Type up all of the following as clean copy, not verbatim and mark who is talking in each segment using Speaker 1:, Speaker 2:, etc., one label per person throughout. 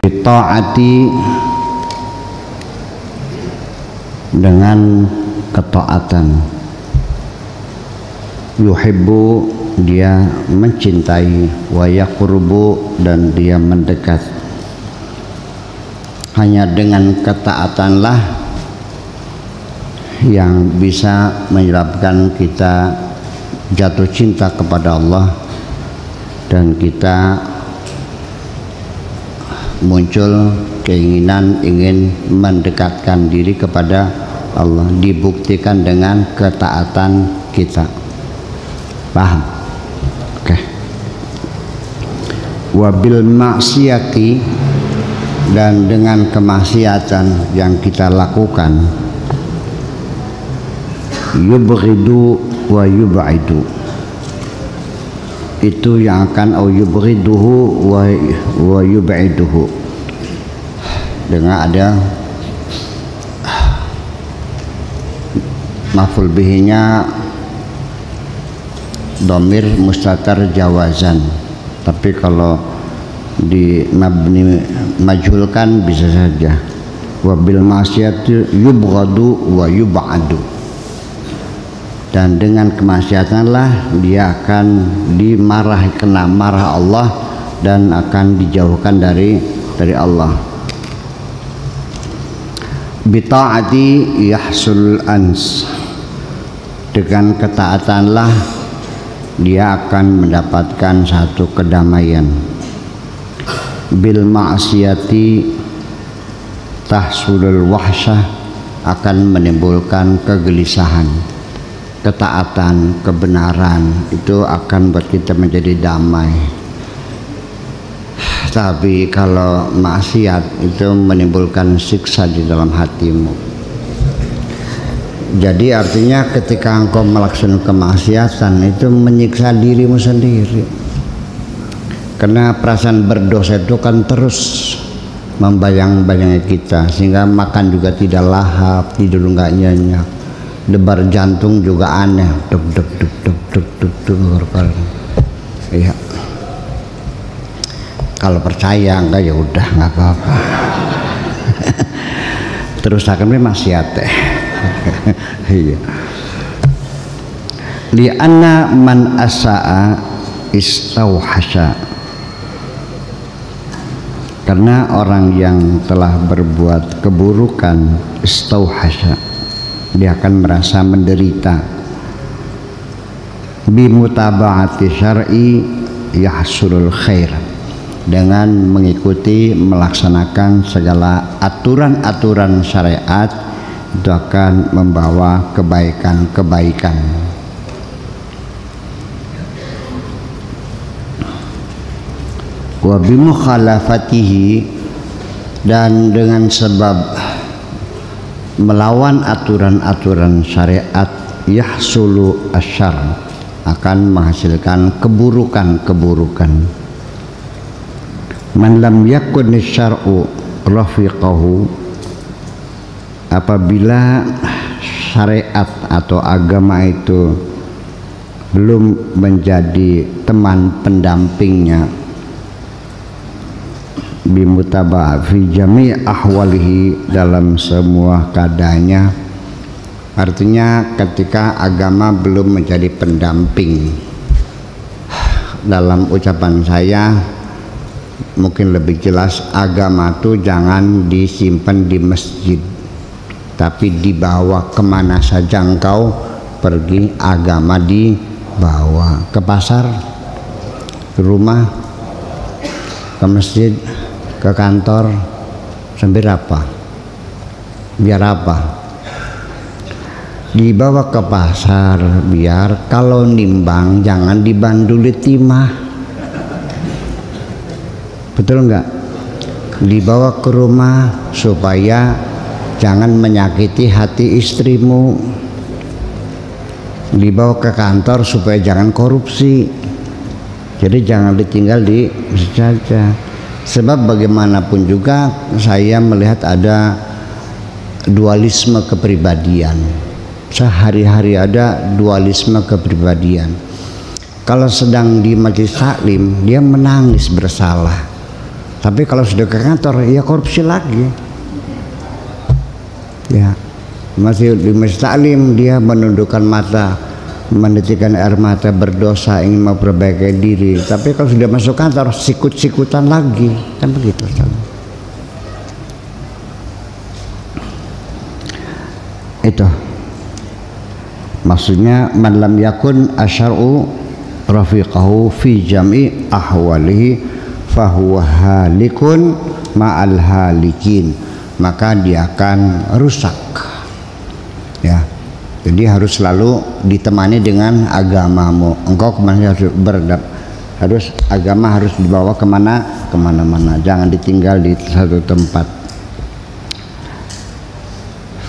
Speaker 1: Taati dengan ketaatan, yuhibbu dia mencintai, wa yaqrubu dan dia mendekat. Hanya dengan ketaatanlah yang bisa menyebabkan kita jatuh cinta kepada Allah dan kita muncul keinginan ingin mendekatkan diri kepada Allah, dibuktikan dengan ketaatan kita. Paham? Oke. Wabil maksiati dan dengan kemaksiatan yang kita lakukan, yubghidu wa yub'idu, itu yang akan yubghiduhu wa yub'iduhu, dengan ada maf'ul bihinya dhamir mustatar jawazan, tapi kalau di mabni majhulkan bisa saja wabil maksiati yubghadu wa yub'adu, dan dengan kemaksiatanlah dia akan dimarahi, kena marah Allah dan akan dijauhkan dari Allah. Bita'ati yahsul ans, dengan ketaatanlah dia akan mendapatkan satu kedamaian. Bil ma'siyati tahsulul wahsyah, akan menimbulkan kegelisahan. Ketaatan, kebenaran itu akan buat kita menjadi damai. Tapi kalau maksiat itu menimbulkan siksa di dalam hatimu. Jadi artinya ketika engkau melaksanakan kemaksiatan itu menyiksa dirimu sendiri. Karena perasaan berdosa itu kan terus membayang-bayangi kita, sehingga makan juga tidak lahap, tidur nggak nyenyak, debar jantung juga aneh, duk duk duk duk duk duk duk. Iya. Kalau percaya enggak ya udah nggak apa-apa. Terus akan maksiat teh. Iya. Li'anna man asa'a istauhasha, karena orang yang telah berbuat keburukan istauhasha, dia akan merasa menderita. Bimutaba'ati syar'i yahsulul khair, dengan mengikuti melaksanakan segala aturan-aturan syariat itu akan membawa kebaikan-kebaikan. Wa bimukhalafatihi, dan dengan sebab melawan aturan-aturan syariat yahsulu asyar, akan menghasilkan keburukan-keburukan. Man lam yakun syar'u rafiqahu, apabila syariat atau agama itu belum menjadi teman pendampingnya, bimutaba fi jami' ahwalihi, dalam semua keadaannya. Artinya ketika agama belum menjadi pendamping, dalam ucapan saya mungkin lebih jelas, agama itu jangan disimpan di masjid, tapi dibawa kemana saja engkau pergi, agama dibawa ke pasar, ke rumah, ke masjid, ke kantor, sambil apa? Biar apa? Dibawa ke pasar biar kalau nimbang jangan dibanduli timah. Betul enggak? Dibawa ke rumah supaya jangan menyakiti hati istrimu. Dibawa ke kantor supaya jangan korupsi. Jadi jangan ditinggal di saja. Sebab bagaimanapun juga saya melihat ada dualisme kepribadian. Sehari-hari ada dualisme kepribadian. Kalau sedang di majelis taklim dia menangis bersalah. Tapi kalau sudah ke kantor, ya korupsi lagi. Ya, masih di Masjid Taklim dia menundukkan mata, menitikkan air mata, berdosa, ingin memperbaiki diri. Tapi kalau sudah masuk kantor, sikut-sikutan lagi, kan begitu. Itu maksudnya, man lam yakun asyar'u rafiqahu fi jam'i ahwalihi fahuwa halikun ma'al halikin, maka dia akan rusak. Ya, jadi harus selalu ditemani dengan agamamu. Engkau kemana harus agama harus dibawa kemana-mana, jangan ditinggal di satu tempat.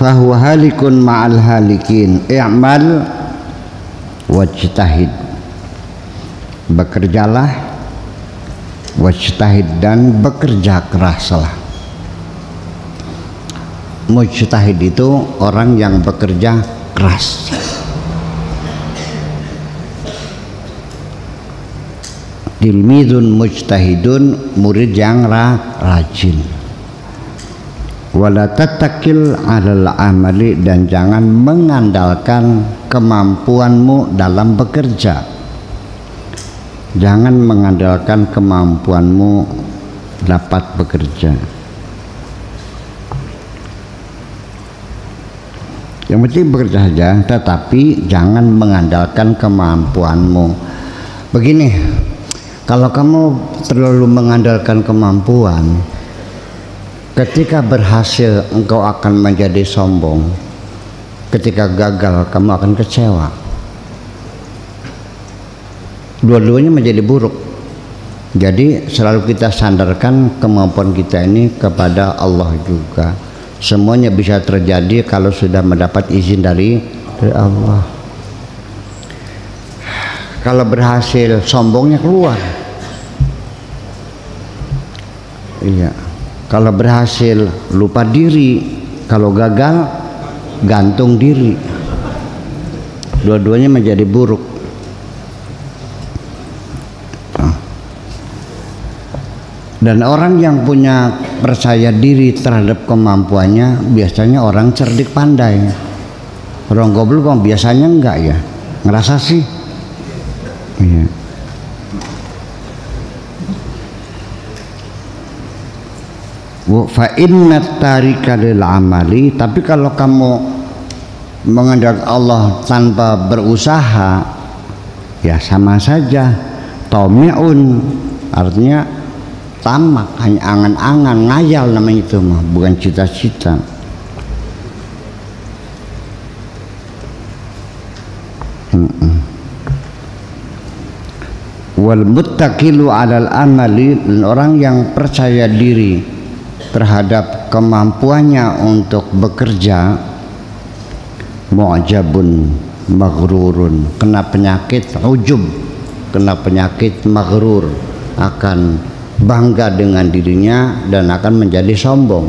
Speaker 1: Fahuwa halikun ma'al halikin, i'mal wajtahid, bekerjalah, wajtahid, dan bekerja keraslah. Mujtahid itu orang yang bekerja keras. Tilmidun mujtahidun, murid yang rajin. Wala tatakil alal amali, dan jangan mengandalkan kemampuanmu dalam bekerja. Jangan mengandalkan kemampuanmu dapat bekerja. Yang penting bekerja saja, tetapi jangan mengandalkan kemampuanmu. Begini, kalau kamu terlalu mengandalkan kemampuan, ketika berhasil engkau akan menjadi sombong, ketika gagal kamu akan kecewa. Dua-duanya menjadi buruk. Jadi selalu kita sandarkan kemampuan kita ini kepada Allah juga. Semuanya bisa terjadi kalau sudah mendapat izin dari Allah. Kalau berhasil, sombongnya keluar. Iya. Kalau berhasil, lupa diri. Kalau gagal, gantung diri. Dua-duanya menjadi buruk. Dan orang yang punya percaya diri terhadap kemampuannya biasanya orang cerdik pandai. Orang goblok biasanya enggak ya, ngerasa sih. Iya. Fa inna tarika lil amali, tapi kalau kamu mengandalkan Allah tanpa berusaha, ya sama saja. Tami'un, artinya tamak, hanya angan-angan, ngayal namanya itu mah, bukan cita-cita. Wal muttaqilu 'alal amali, orang yang percaya diri terhadap kemampuannya untuk bekerja, mu'jabun maghrurun, kena penyakit ujub, kena penyakit maghrur, akan bangga dengan dirinya dan akan menjadi sombong.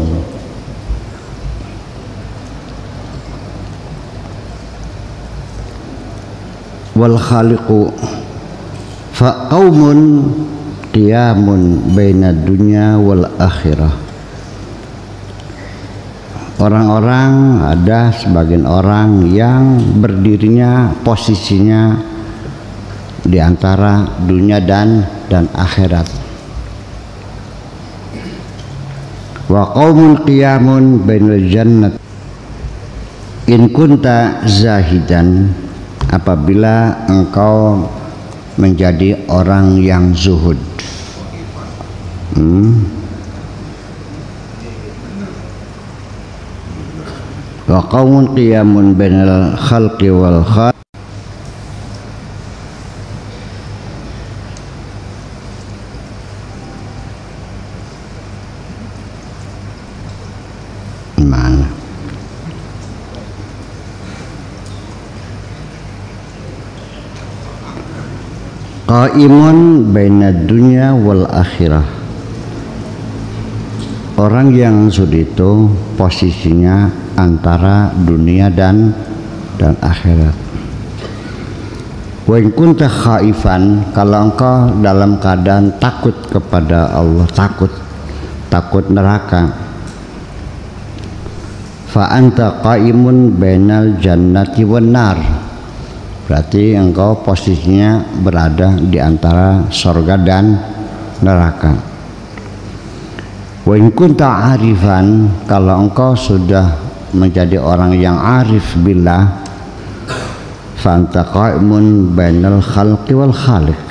Speaker 1: Wal khaliqu fa qaumun qiyamun bainad dunya wal akhirah. Orang-orang, ada sebagian orang yang berdirinya, posisinya di antara dunia dan akhirat. Wa qaumun qiyamun bainal jannat. In kunta zahidan, apabila engkau menjadi orang yang zuhud. Wa qaumun qiyamun bainal khalqi wal khalq. Mana? Qaimun bainad dunya wal akhirah. Orang yang sudah itu posisinya antara dunia dan akhirat. Wa in kunta khaifan, kalau engkau dalam keadaan takut kepada Allah, takut takut neraka. Fa anta qaimun bainal jannati wan nar, berarti engkau posisinya berada di antara surga dan neraka. Wa in kunta arifan, kalau engkau sudah menjadi orang yang arif billah, fa anta qaimun bainal khalqi wal khaliq,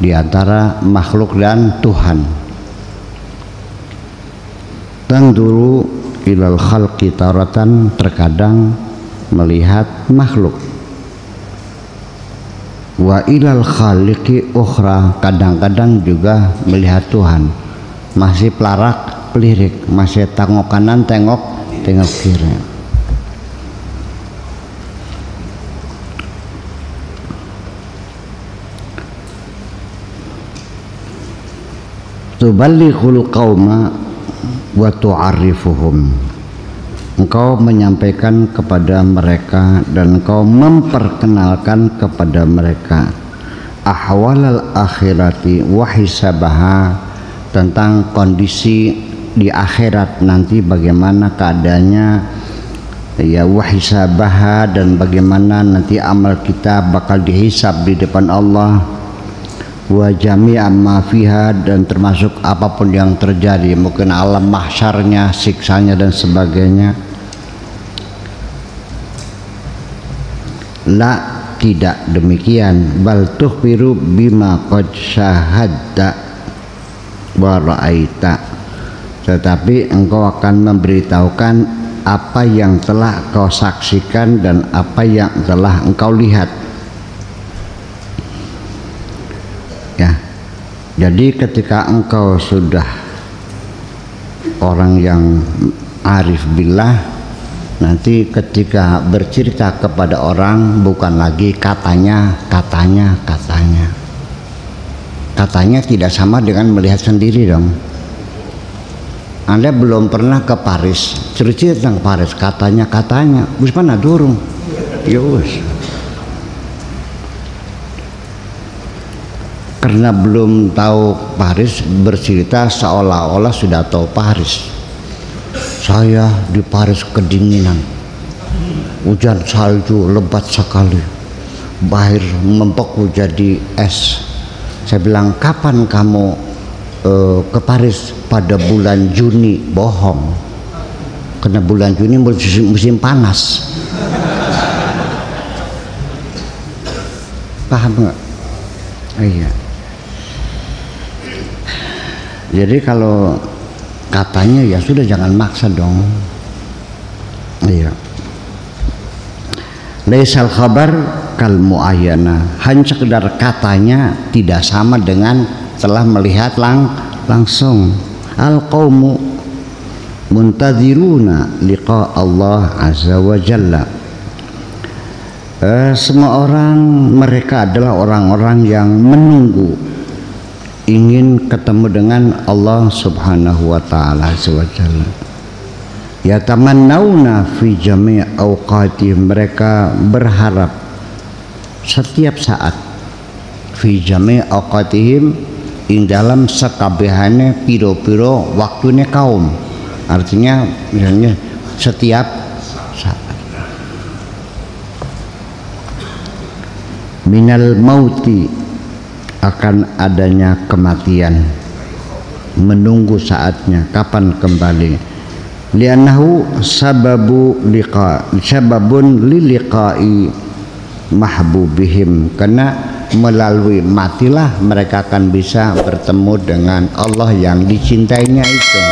Speaker 1: di antara makhluk dan Tuhan. Tanduru ilal khalqi taratan, terkadang melihat makhluk. Wa ilal khaliqi ukhra, kadang-kadang juga melihat Tuhan. Masih pelarak pelirik, masih tengok kanan tengok kiri. Tuballighul qauma wa tu'arrifuhum, engkau menyampaikan kepada mereka dan engkau memperkenalkan kepada mereka ahwalal akhirati wa hisabaha, tentang kondisi di akhirat nanti bagaimana keadaannya, ya, wa hisabaha, dan bagaimana nanti amal kita bakal dihisab di depan Allah, wa jami'a ma fiha, dan termasuk apapun yang terjadi, mungkin alam mahsyarnya, siksanya dan sebagainya. La, tidak demikian. Bal tukhbiru bima qad syahadta wa ra'aita, tetapi engkau akan memberitahukan apa yang telah kau saksikan dan apa yang telah engkau lihat. Ya, jadi ketika engkau sudah orang yang arif billah, nanti ketika bercerita kepada orang bukan lagi katanya tidak sama dengan melihat sendiri dong. Anda belum pernah ke Paris, cerita tentang Paris, katanya wis mana durung ya wis, karena belum tahu Paris bercerita seolah-olah sudah tahu Paris. Saya di Paris kedinginan, hujan salju lebat sekali, air membeku jadi es. Saya bilang, kapan kamu ke Paris? Pada bulan Juni. Bohong, karena bulan Juni musim panas. Paham nggak? Iya. Jadi kalau katanya ya sudah, jangan maksa dong. Iya. Laisal khabar kal muayyana, hanya sekedar katanya tidak sama dengan telah melihat langsung. Al qaumu muntadziruna liqa Allah azza wa jalla, semua orang mereka adalah orang-orang yang menunggu, ingin ketemu dengan Allah subhanahu wa ta'ala azza wa jalla. Yatamannawna fi jami' awqati, mereka berharap setiap saat, fi jami' awqatihim, ing dalam sekabehane piro-piro waktune kaum, artinya misalnya setiap saat. Minal mauti, akan adanya kematian, menunggu saatnya kapan kembali. Li'annahu sababun liliqa'i mahbubihim, karena melalui matilah mereka akan bisa bertemu dengan Allah yang dicintainya itu.